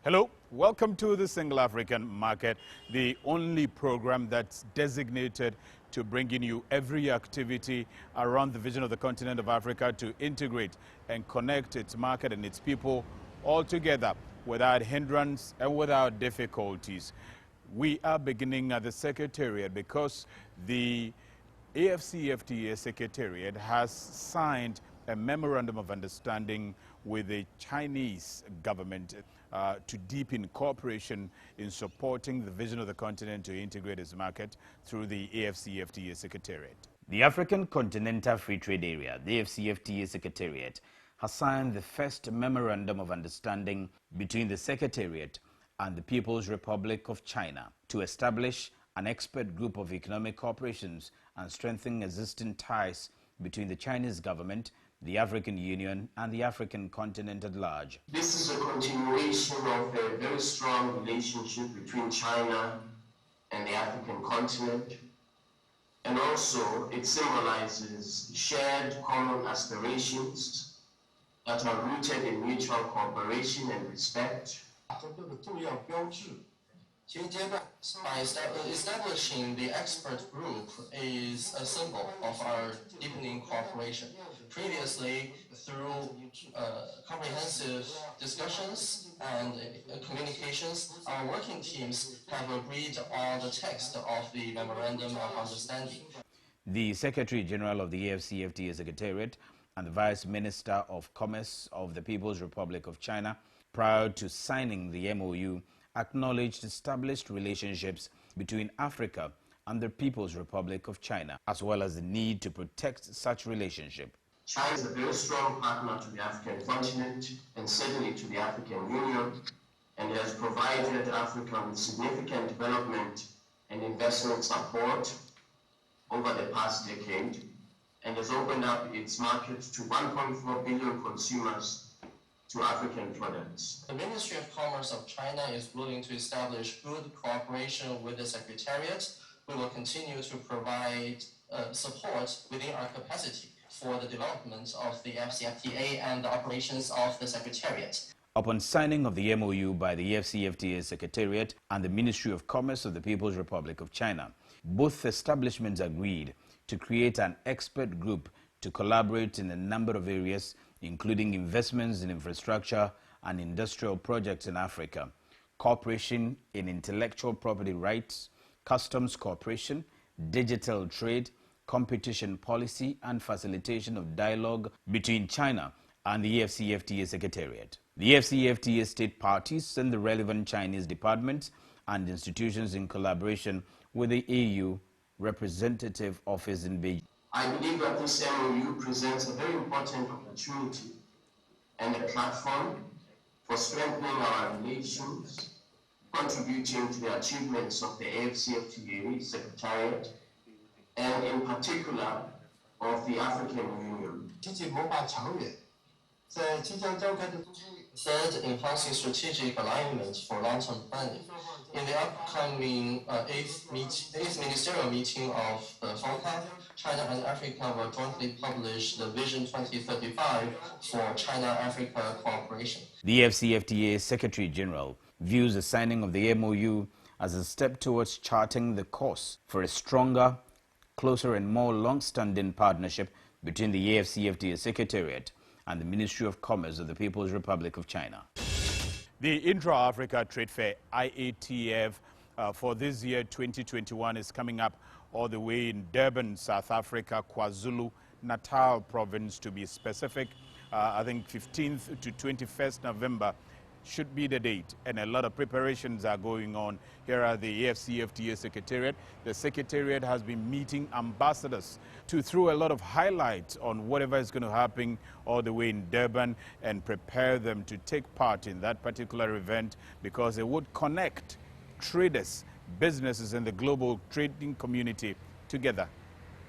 Hello, welcome to the Single African Market, the only program that's designated to bringing you every activity around the vision of the continent of Africa to integrate and connect its market and its people all together without hindrance and without difficulties. We are beginning at the secretariat because the AfCFTA secretariat has signed a memorandum of understanding with the Chinese government to deepen cooperation in supporting the vision of the continent to integrate its market through the AfCFTA secretariat. The African Continental Free Trade Area, the AfCFTA secretariat, has signed the first memorandum of understanding between the secretariat and the People's Republic of China to establish an expert group of economic cooperations and strengthen existing ties between the Chinese government, the African Union, and the African continent at large. This is a continuation of a very strong relationship between China and the African continent, and also it symbolizes shared common aspirations that are rooted in mutual cooperation and respect. By establishing the expert group is a symbol of our deepening cooperation. Previously, through comprehensive discussions and communications, our working teams have agreed on the text of the Memorandum of Understanding. The Secretary General of the AfCFTA Secretariat and the Vice Minister of Commerce of the People's Republic of China, prior to signing the MOU, acknowledged established relationships between Africa and the People's Republic of China, as well as the need to protect such relationship. China is a very strong partner to the African continent and certainly to the African Union, and has provided Africa with significant development and investment support over the past decade, and has opened up its market to 1.4 billion consumers to African products. The Ministry of Commerce of China is willing to establish good cooperation with the Secretariat. We will continue to provide support within our capacity for the development of the AfCFTA and the operations of the Secretariat. Upon signing of the MOU by the AfCFTA Secretariat and the Ministry of Commerce of the People's Republic of China, both establishments agreed to create an expert group to collaborate in a number of areas, including investments in infrastructure and industrial projects in Africa, cooperation in intellectual property rights, customs cooperation, digital trade, competition policy, and facilitation of dialogue between China and the AfCFTA Secretariat. The AfCFTA state parties and the relevant Chinese departments and institutions in collaboration with the EU representative office in Beijing. I believe that this MOU presents a very important opportunity and a platform for strengthening our relations, contributing to the achievements of the AfCFTA Secretariat, and in particular of the African Union. Third, enhancing strategic alignment for long-term planning. In the upcoming 8th ministerial meeting of the FOCAC, China and Africa will jointly publish the Vision 2035 for China-Africa cooperation. The AfCFTA Secretary General views the signing of the MOU as a step towards charting the course for a stronger, closer and more long-standing partnership between the AfCFTA Secretariat and the Ministry of Commerce of the People's Republic of China. The Intra-Africa Trade Fair, IATF, for this year 2021 is coming up all the way in Durban, South Africa, KwaZulu-Natal province to be specific. I think 15th to 21st November should be the date, and a lot of preparations are going on here at the AfCFTA Secretariat. The Secretariat has been meeting ambassadors to throw a lot of highlights on whatever is going to happen all the way in Durban and prepare them to take part in that particular event, because it would connect traders, businesses, and the global trading community together.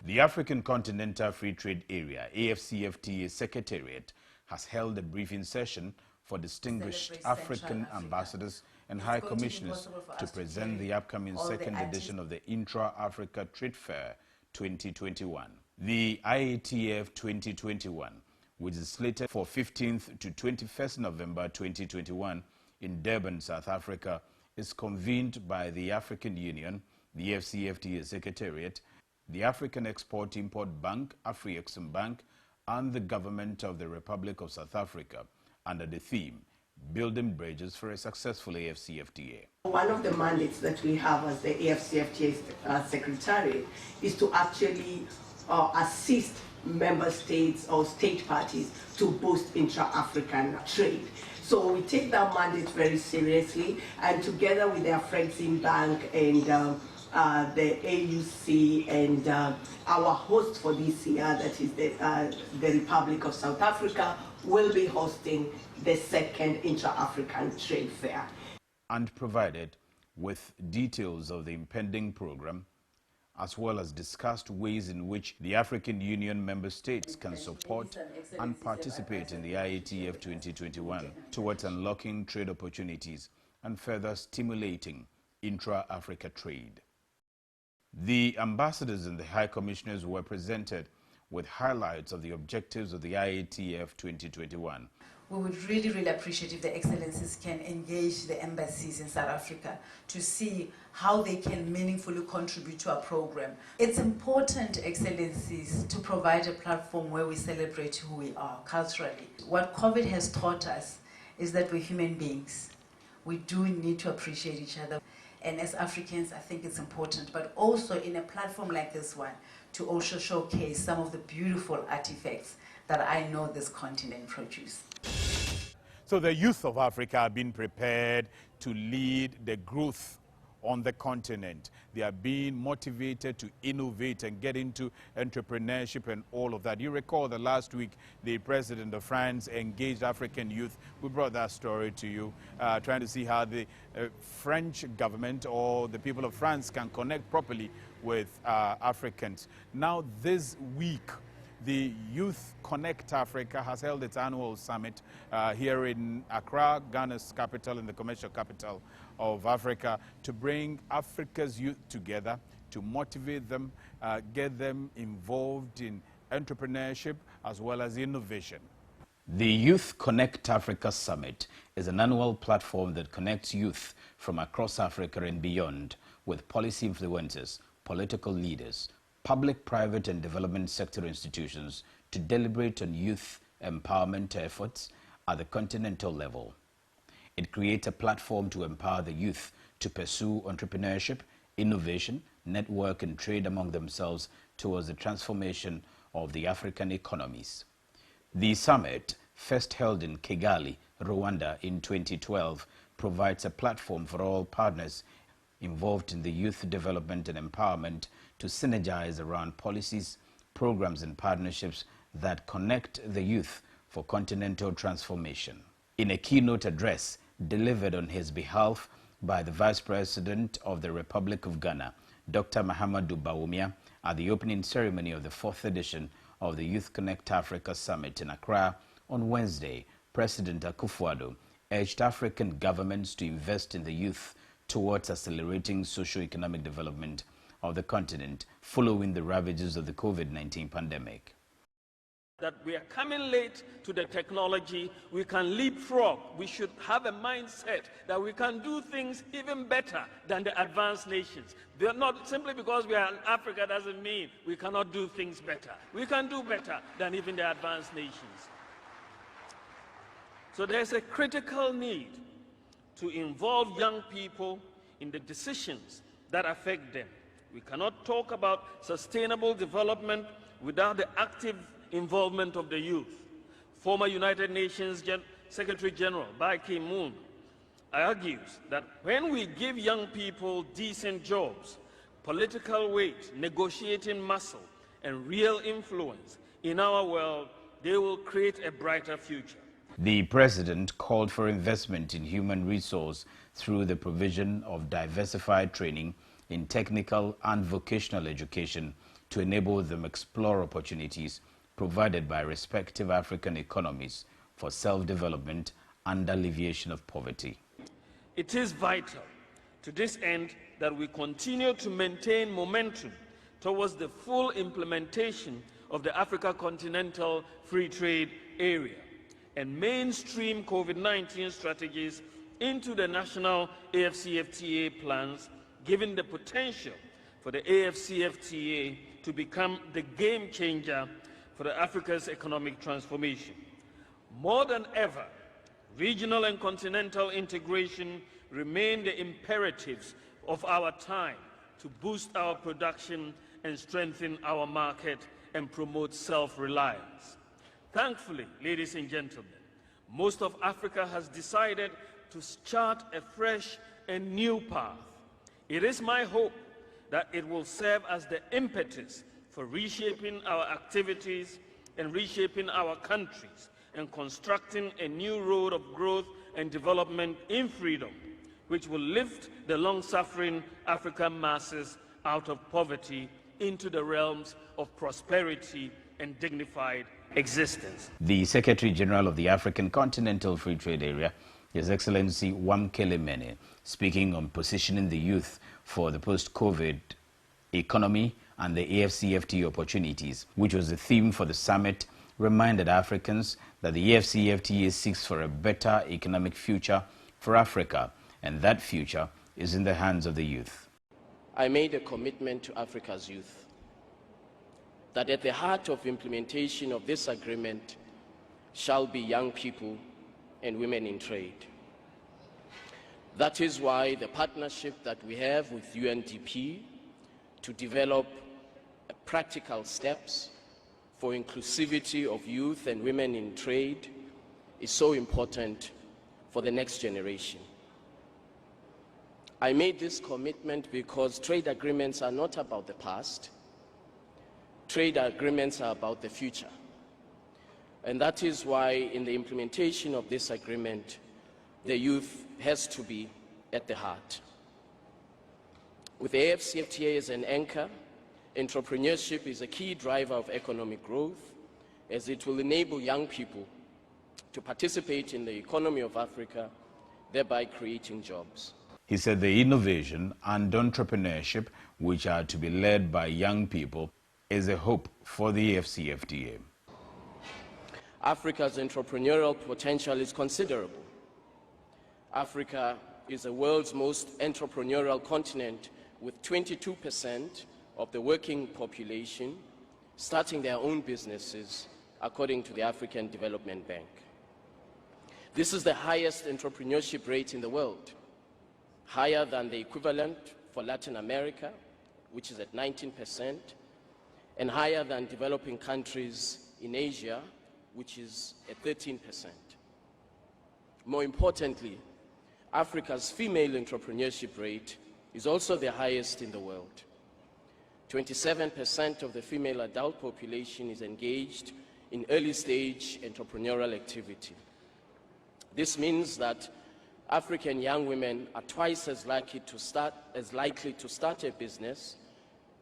The African Continental Free Trade Area, AfCFTA Secretariat, has held a briefing session for distinguished African ambassadors and high commissioners to present the upcoming second edition of the Intra-Africa Trade Fair 2021. The IATF 2021, which is slated for 15th to 21st November 2021, in Durban, South Africa, is convened by the African Union, the AfCFTA secretariat, the African Export-Import Bank, AfriEximbank, and the government of the Republic of South Africa under the theme, Building Bridges for a Successful AfCFTA. One of the mandates that we have as the AfCFTA secretariat is to actually assist member states or state parties to boost intra-African trade. So we take that mandate very seriously, and together with the AfriEximbank and the AUC and our host for this year, that is the Republic of South Africa, will be hosting the second Intra-African Trade Fair. And provided with details of the impending program, as well as discussed ways in which the African Union member states can support and participate in the IATF 2021 towards unlocking trade opportunities and further stimulating intra-Africa trade. The ambassadors and the high commissioners were presented with highlights of the objectives of the IATF 2021. We would really appreciate if the Excellencies can engage the embassies in South Africa to see how they can meaningfully contribute to our program. It's important, Excellencies, to provide a platform where we celebrate who we are culturally. What COVID has taught us is that we're human beings. We do need to appreciate each other. And as Africans, I think it's important, but also in a platform like this one, to also showcase some of the beautiful artifacts that I know this continent produces. So the youth of Africa have been prepared to lead the growth on the continent. They are being motivated to innovate and get into entrepreneurship and all of that. You recall that last week the president of France engaged African youth. We brought that story to you, trying to see how the French government or the people of France can connect properly with Africans. Now this week, the Youth Connect Africa has held its annual summit here in Accra, Ghana's capital and the commercial capital of Africa, to bring Africa's youth together, to motivate them, get them involved in entrepreneurship as well as innovation. The Youth Connect Africa Summit is an annual platform that connects youth from across Africa and beyond with policy influencers, political leaders, public, private and development sector institutions to deliberate on youth empowerment efforts at the continental level. It creates a platform to empower the youth to pursue entrepreneurship, innovation, network and trade among themselves towards the transformation of the African economies. The summit, first held in Kigali, Rwanda in 2012, provides a platform for all partners involved in the youth development and empowerment to synergize around policies, programs and partnerships that connect the youth for continental transformation. In a keynote address delivered on his behalf by the Vice President of the Republic of Ghana, Dr. Mahamadou Bawumia, at the opening ceremony of the 4th edition of the Youth Connect Africa Summit in Accra on Wednesday, President Akufo-Addo urged African governments to invest in the youth towards accelerating socio-economic development of the continent following the ravages of the COVID-19 pandemic. That we are coming late to the technology, we can leapfrog. We should have a mindset that we can do things even better than the advanced nations. They're not simply because we are in Africa doesn't mean we cannot do things better. We can do better than even the advanced nations. So there's a critical need to involve young people in the decisions that affect them. We cannot talk about sustainable development without the active involvement of the youth. Former United Nations Secretary General Ban Ki-moon argues that when we give young people decent jobs, political weight, negotiating muscle, and real influence in our world, they will create a brighter future. The president called for investment in human resource through the provision of diversified training in technical and vocational education to enable them explore opportunities provided by respective African economies for self-development and alleviation of poverty. It is vital to this end that we continue to maintain momentum towards the full implementation of the Africa Continental Free Trade Area and mainstream COVID-19 strategies into the national AfCFTA plans, given the potential for the AfCFTA to become the game changer for Africa's economic transformation. More than ever, regional and continental integration remain the imperatives of our time to boost our production and strengthen our market and promote self-reliance. Thankfully, ladies and gentlemen, most of Africa has decided to chart a fresh and new path. It is my hope that it will serve as the impetus for reshaping our activities and reshaping our countries and constructing a new road of growth and development in freedom, which will lift the long-suffering African masses out of poverty into the realms of prosperity and dignified existence. The Secretary General of the African Continental Free Trade Area, His Excellency Wamkele Mene, speaking on positioning the youth for the post-COVID economy and the AfCFTA opportunities, which was the theme for the summit, reminded Africans that the AfCFTA seeks for a better economic future for Africa, and that future is in the hands of the youth. I made a commitment to Africa's youth that at the heart of implementation of this agreement shall be young people and women in trade. That is why the partnership that we have with UNDP to develop practical steps for inclusivity of youth and women in trade is so important for the next generation. I made this commitment because trade agreements are not about the past. Trade agreements are about the future. And that is why in the implementation of this agreement, the youth has to be at the heart. With the AfCFTA as an anchor, entrepreneurship is a key driver of economic growth, as it will enable young people to participate in the economy of Africa, thereby creating jobs. He said the innovation and entrepreneurship, which are to be led by young people, is a hope for the AfCFTA. Africa's entrepreneurial potential is considerable. Africa is the world's most entrepreneurial continent, with 22% of the working population starting their own businesses, according to the African Development Bank. This is the highest entrepreneurship rate in the world, higher than the equivalent for Latin America, which is at 19%, and higher than developing countries in Asia, which is at 13%. More importantly, Africa's female entrepreneurship rate is also the highest in the world. 27% of the female adult population is engaged in early-stage entrepreneurial activity. This means that African young women are twice as likely to start a business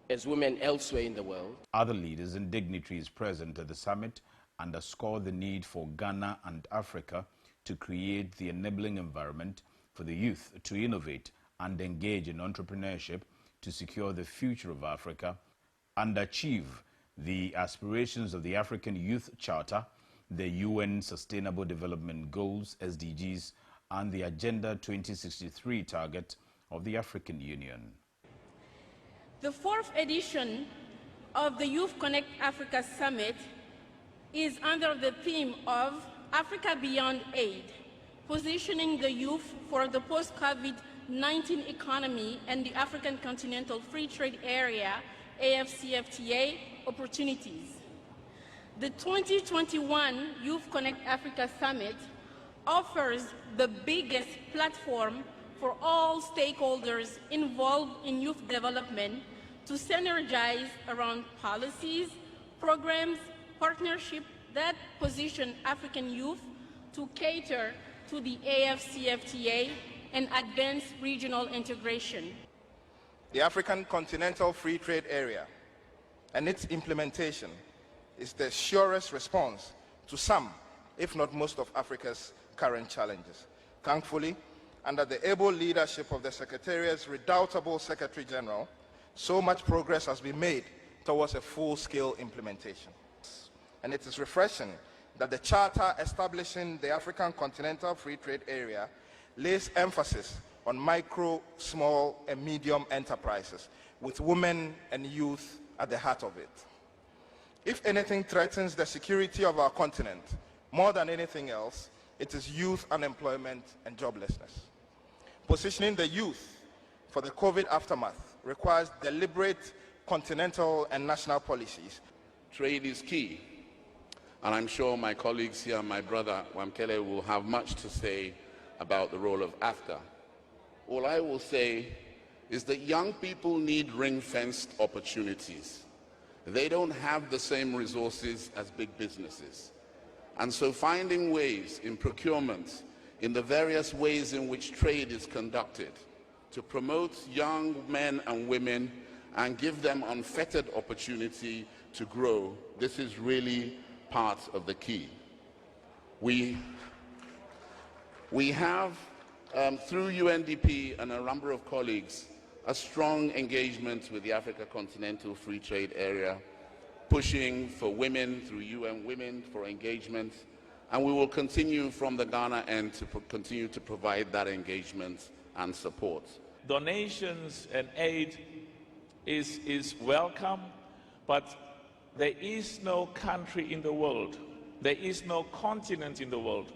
as women elsewhere in the world. Other leaders and dignitaries present at the summit underscore the need for Ghana and Africa to create the enabling environment for the youth to innovate and engage in entrepreneurship to secure the future of Africa and achieve the aspirations of the African Youth Charter, the UN Sustainable Development Goals, SDGs, and the Agenda 2063 target of the African Union. The fourth edition of the Youth Connect Africa Summit is under the theme of Africa Beyond Aid, positioning the youth for the post-COVID-19 economy and the African Continental Free Trade Area, AfCFTA, opportunities. The 2021 Youth Connect Africa Summit offers the biggest platform for all stakeholders involved in youth development to synergize around policies, programs, partnerships that position African youth to cater to the AfCFTA and advance regional integration. The African Continental Free Trade Area and its implementation is the surest response to some, if not most, of Africa's current challenges. Thankfully, under the able leadership of the Secretariat's redoubtable Secretary General, so much progress has been made towards a full-scale implementation. And it is refreshing that the Charter establishing the African Continental Free Trade Area lays emphasis on micro, small, and medium enterprises, with women and youth at the heart of it. If anything threatens the security of our continent more than anything else, it is youth unemployment and joblessness. Positioning the youth for the COVID aftermath requires deliberate continental and national policies. Trade is key, and I'm sure my colleagues here, my brother Wamkele, will have much to say about the role of AfCFTA. All I will say is that young people need ring-fenced opportunities. They don't have the same resources as big businesses. And so finding ways in procurement, in the various ways in which trade is conducted, to promote young men and women and give them unfettered opportunity to grow, this is really part of the key. We have, through UNDP and a number of colleagues, a strong engagement with the Africa Continental Free Trade Area, pushing for women through UN Women for engagement, and we will continue from the Ghana end to continue to provide that engagement and support. Donations and aid is welcome, but there is no country in the world, there is no continent in the world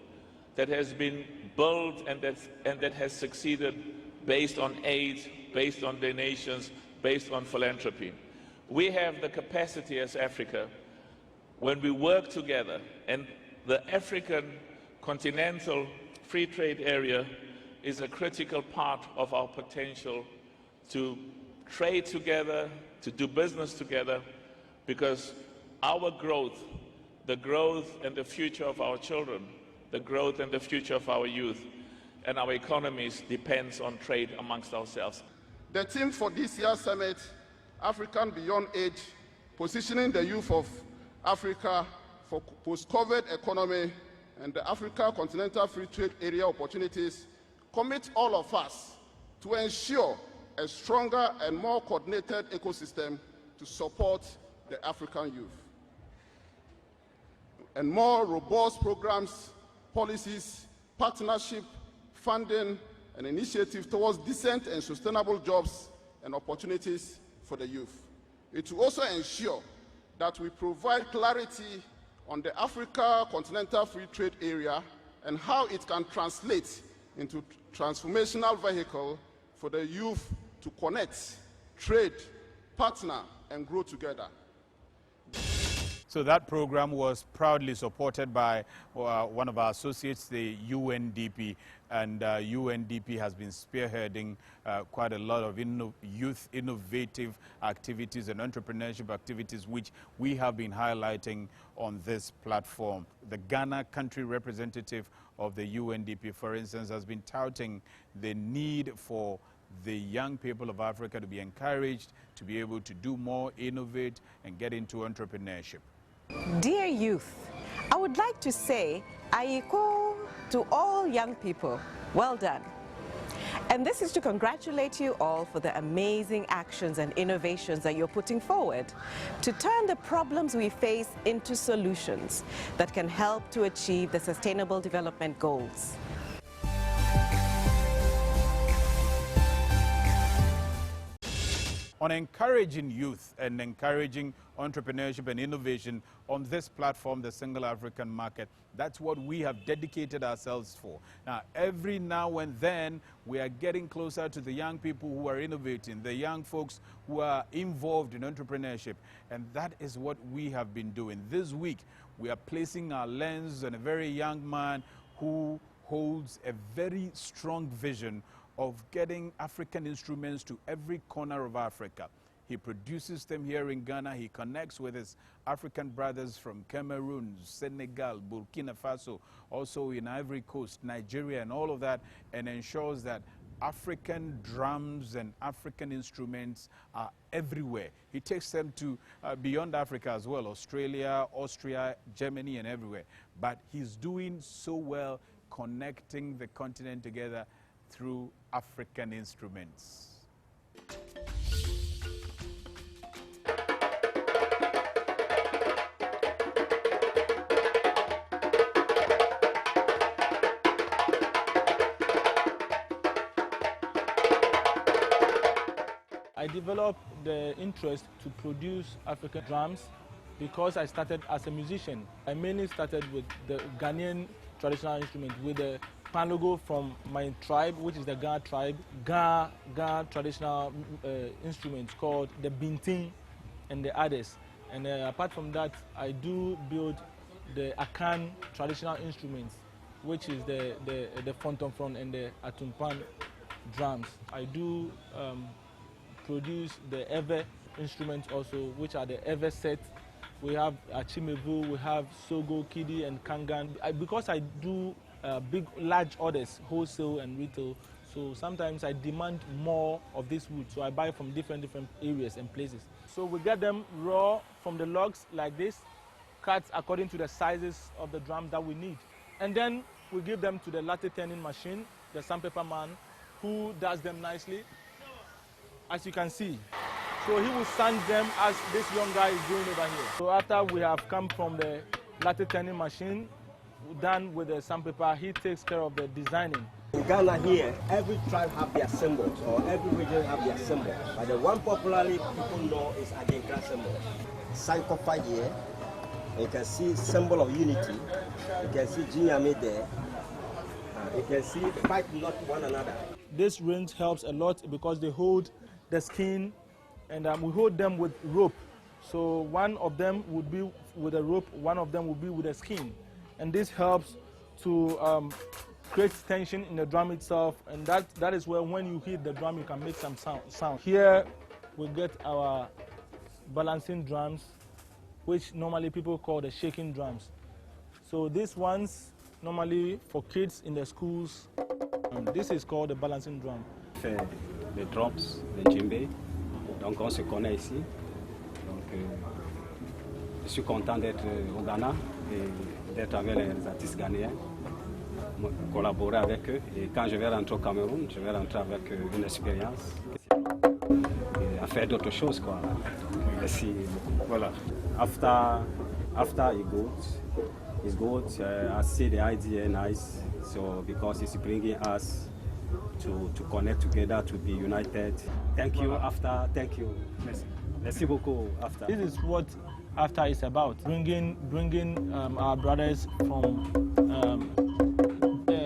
that has been built and that has succeeded based on aid, based on donations, based on philanthropy. We have the capacity as Africa, when we work together, and the African Continental Free Trade Area is a critical part of our potential to trade together, to do business together, because our growth, the growth and the future of our children, the growth and the future of our youth and our economies depends on trade amongst ourselves. The theme for this year's summit, African Beyond Age, positioning the youth of Africa for post-COVID economy and the Africa Continental Free Trade Area opportunities, commit all of us to ensure a stronger and more coordinated ecosystem to support the African youth. And more robust programs, policies, partnership, funding, and initiatives towards decent and sustainable jobs and opportunities for the youth. It will also ensure that we provide clarity on the Africa Continental Free Trade Area and how it can translate into transformational vehicle for the youth to connect, trade, partner, and grow together. So that program was proudly supported by one of our associates, the UNDP, and UNDP has been spearheading quite a lot of youth innovative activities and entrepreneurship activities, which we have been highlighting on this platform. The Ghana country representative of the UNDP, for instance, has been touting the need for the young people of Africa to be encouraged to be able to do more, innovate, and get into entrepreneurship. Dear youth, I would like to say, Aiko to all young people, well done. And this is to congratulate you all for the amazing actions and innovations that you're putting forward to turn the problems we face into solutions that can help to achieve the Sustainable Development Goals. On encouraging youth and encouraging entrepreneurship and innovation on this platform, the Single African Market, that's what we have dedicated ourselves for. Now, every now and then, we are getting closer to the young people who are innovating, the young folks who are involved in entrepreneurship, and that is what we have been doing. This week, we are placing our lens on a very young man who holds a very strong vision of getting African instruments to every corner of Africa. He produces them here in Ghana. He connects with his African brothers from Cameroon, Senegal, Burkina Faso, also in Ivory Coast, Nigeria, and all of that, and ensures that African drums and African instruments are everywhere. He takes them to beyond Africa as well, Australia, Austria, Germany, and everywhere. But he's doing so well connecting the continent together through African instruments. I developed the interest to produce African drums because I started as a musician. I mainly started with the Ghanaian traditional instrument, with the pan logo from my tribe, which is the Ga tribe. Ga traditional instruments called the Binting and the others. And apart from that, I do build the Akan traditional instruments, which is the Fontonfron and the Atumpan drums. I do produce the Ewe instruments also, which are the Ewe set. We have Achimevu, we have Sogo, Kidi, and Kangan. Because I do large orders, wholesale and retail, so sometimes I demand more of this wood, so I buy from different areas and places. So we get them raw from the logs like this, cut according to the sizes of the drum that we need. And then we give them to the latte turning machine, the sandpaper man, who does them nicely, as you can see. So he will sand them as this young guy is doing over here. So after we have come from the latte turning machine, done with the sandpaper, he takes care of the designing. In Ghana here, every tribe have their symbols, or every region have their symbols. But the one popularly people know is Adenkra symbol. Sankofa here, you can see symbol of unity. You can see Jinyame there. You can see fight not one another. This range helps a lot because they hold the skin, and we hold them with rope. So one of them would be with a rope, one of them would be with a skin. And this helps to create tension in the drum itself, and that is where when you hit the drum you can make some sound. Here we get our balancing drums, which normally people call the shaking drums. So these ones normally for kids in the schools, this is called the balancing drum. Fait les drums, les djembé, donc on se connaît ici. Donc je suis content d'être au Ghana et d'être avec les artistes ghanéens, collaborer avec eux. Et quand je vais rentrer au Cameroun, je vais rentrer avec une expérience et à faire d'autres choses, quoi. Merci beaucoup. Voilà. After it's good. I see the idea nice. So because it's bringing us to connect together, to be united. Thank you, AfCFTA. Thank you. Merci beaucoup, AfCFTA. This is what AfCFTA is about, bringing our brothers from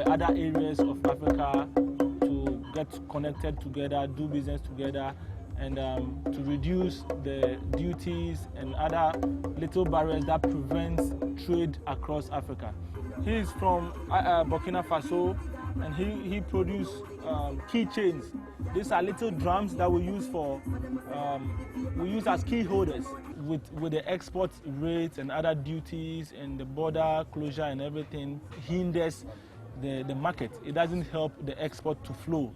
other areas of Africa to get connected together, do business together, and to reduce the duties and other little barriers that prevent trade across Africa. He is from Burkina Faso, and he produced keychains. These are little drums that we use as key holders. With the export rates and other duties and the border closure and everything hinders the market. It doesn't help the export to flow,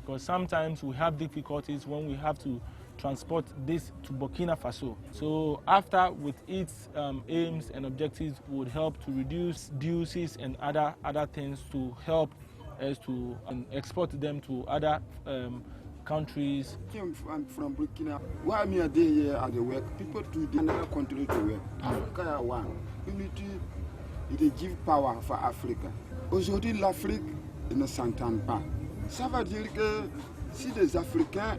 because sometimes we have difficulties when we have to transport this to Burkina Faso. So AfCFTA, with its aims and objectives, would help to reduce duties and other things to help us to export them to other countries. I'm from Burkina. Why me a day here at the work? People to another country to work. Africa one. Unity, it gives power for Africa. Aujourd'hui, l'Afrique ne s'entend pas. Ça veut dire que si les Africains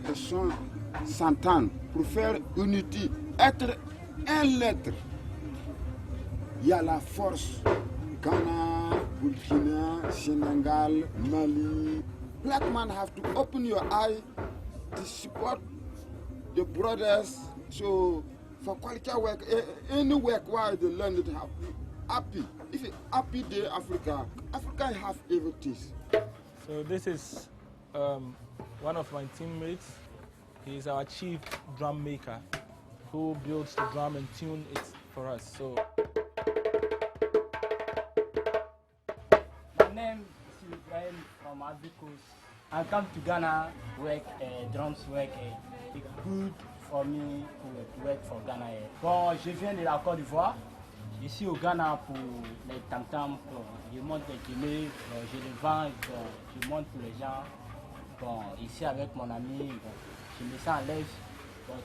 s'entendent pour faire unité, être un lettre, il y a la force. Ghana, Burkina, Senegal, Mali. Black man have to open your eye to support the brothers. So for quality work, any work where they learn it happy. If it's happy day Africa have everything. So this is one of my teammates. He is our chief drum maker, who builds the drum and tunes it for us. So my name is Ibrahim from Ivory Coast. I come to Ghana work drums work. It's good for me to work for Ghana. Bon, je viens de la Côte d'Ivoire. Je suis au Ghana pour les tam-tams. Je monte les djembés, je les vends, je monte pour les gens. Bon, ici avec mon ami, je me sens à l'aise.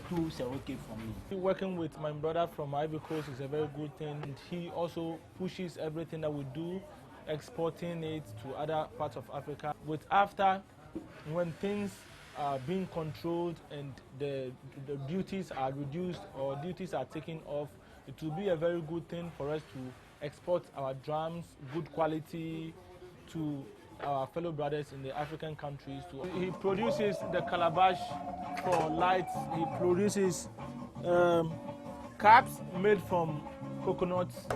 Tout c'est okay for me. Working with my brother from Ivory Coast is a very good thing. And he also pushes everything that we do, exporting it to other parts of Africa. With AfCFTA, when things are being controlled and the duties are reduced or duties are taken off, it will be a very good thing for us to export our drums, good quality, to our fellow brothers in the African countries. He produces the calabash for lights. He produces caps made from coconuts.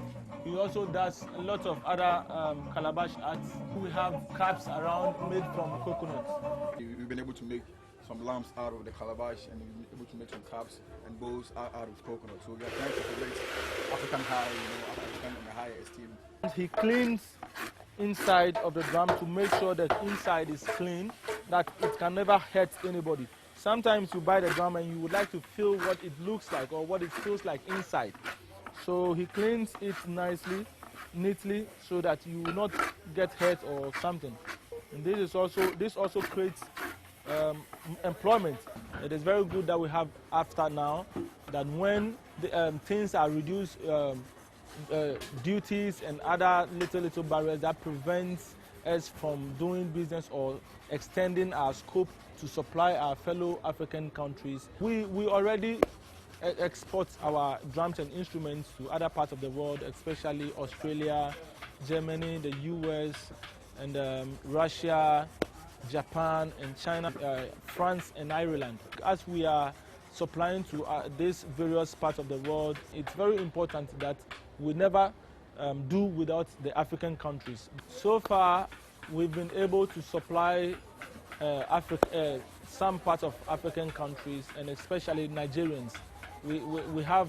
He also does a lot of other calabash arts. We have caps around made from coconuts. We've been able to make some lamps out of the calabash, and we've been able to make some caps and bows out of coconut. So we are trying to celebrate African high, African in a higher esteem. He cleans inside of the drum to make sure that inside is clean, that it can never hurt anybody. Sometimes you buy the drum and you would like to feel what it looks like or what it feels like inside. So he cleans it nicely, neatly, so that you will not get hurt or something. And this also creates employment. It is very good that we have AfCFTA now, that when the, things are reduced, duties and other little barriers that prevents us from doing business or extending our scope to supply our fellow African countries. We already export our drums and instruments to other parts of the world, especially Australia, Germany, the US, and Russia, Japan, and China, France, and Ireland. As we are supplying to these various parts of the world, it's very important that we never do without the African countries. So far, we've been able to supply some parts of African countries, and especially Nigerians. We have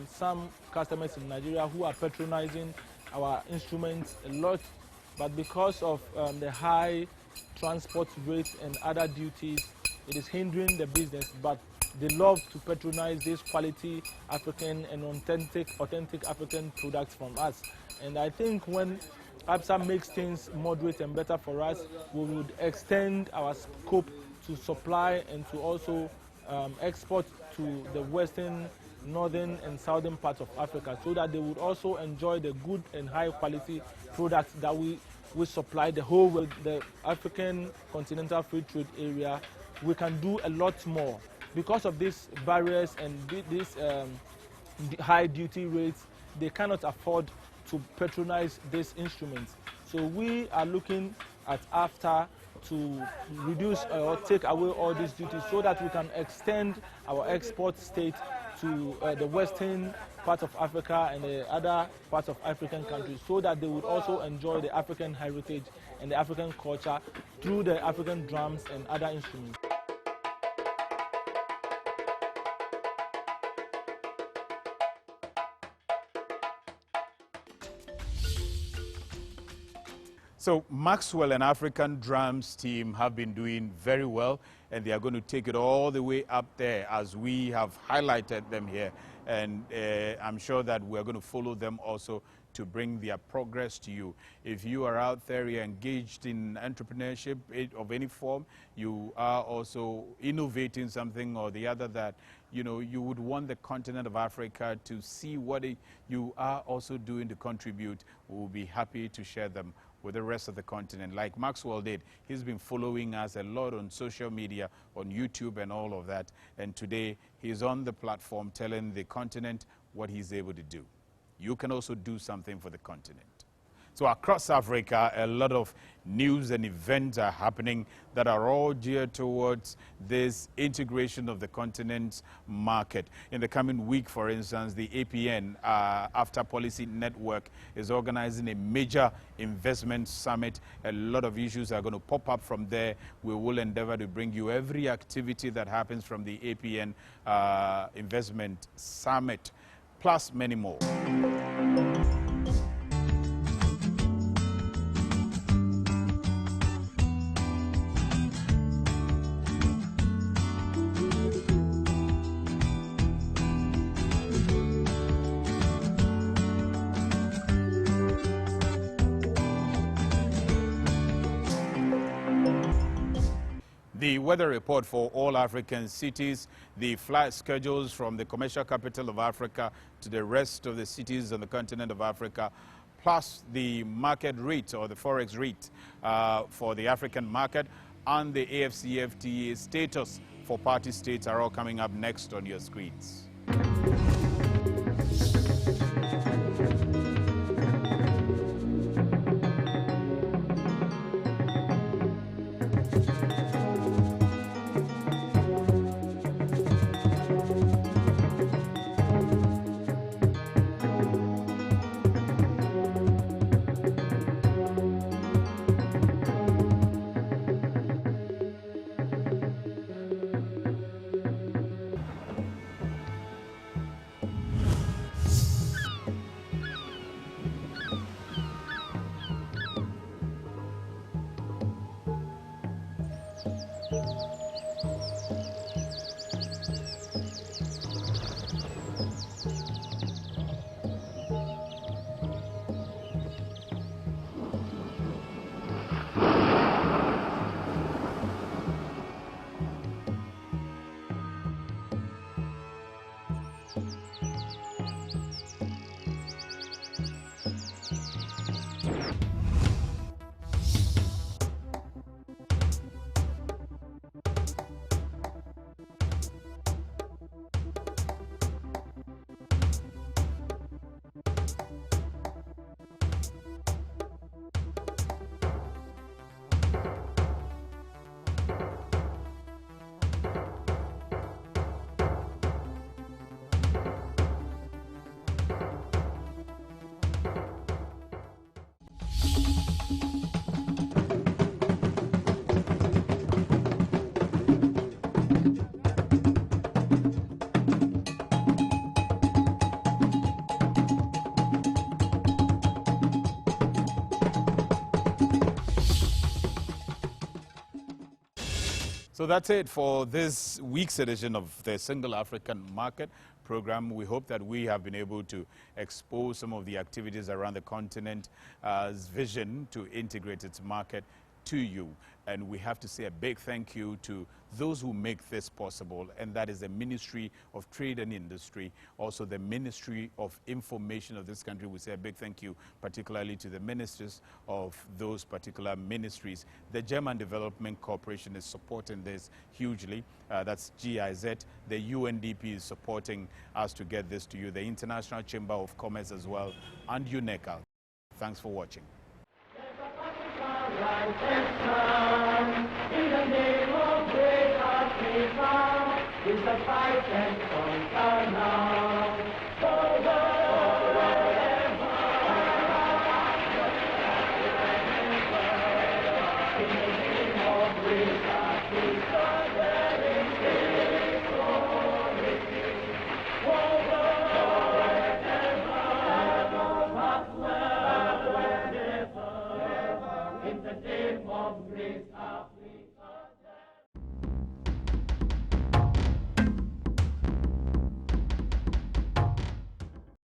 some customers in Nigeria who are patronizing our instruments a lot, but because of the high transport rates and other duties, it is hindering the business. But they love to patronize this quality African and authentic African products from us. And I think when AfCFTA makes things moderate and better for us, we would extend our scope to supply and to also export to the western, northern and southern parts of Africa, so that they would also enjoy the good and high quality products that we supply the whole world. The African Continental Free Trade Area, we can do a lot more. Because of these barriers and these high duty rates, they cannot afford to patronize these instruments. So we are looking at AfCFTA to reduce or take away all these duties so that we can extend our export state to the western part of Africa and the other parts of African countries, so that they would also enjoy the African heritage and the African culture through the African drums and other instruments. So Maxwell and African Drums team have been doing very well, and they are going to take it all the way up there as we have highlighted them here. And I'm sure that we're going to follow them also to bring their progress to you. If you are out there, you're engaged in entrepreneurship of any form, you are also innovating something or the other that, you know, you would want the continent of Africa to see what you are also doing to contribute, we will be happy to share them with the rest of the continent. Like Maxwell did, he's been following us a lot on social media, on YouTube and all of that. And today, he's on the platform telling the continent what he's able to do. You can also do something for the continent. So across Africa, a lot of news and events are happening that are all geared towards this integration of the continent's market. In the coming week, for instance, the APN, AfCFTA Policy Network, is organizing a major investment summit. A lot of issues are going to pop up from there. We will endeavor to bring you every activity that happens from the APN Investment Summit, plus many more. The weather report for all African cities, the flight schedules from the commercial capital of Africa to the rest of the cities on the continent of Africa, plus the market rate or the forex rate for the African market, and the AfCFTA status for party states are all coming up next on your screens. So that's it for this week's edition of the Single African Market program. We hope that we have been able to expose some of the activities around the continent's vision to integrate its market to you. And we have to say a big thank you to those who make this possible, and that is the Ministry of Trade and Industry, also the Ministry of Information of this country. We say a big thank you particularly to the ministers of those particular ministries. The German Development Corporation is supporting this hugely. That's GIZ. The UNDP is supporting us to get this to you. The International Chamber of Commerce as well, and UNECA. Thanks for watching. In the name of great Africa, is the fight and conquer now. In the name of great Africa, there is victory. In the name of great Africa.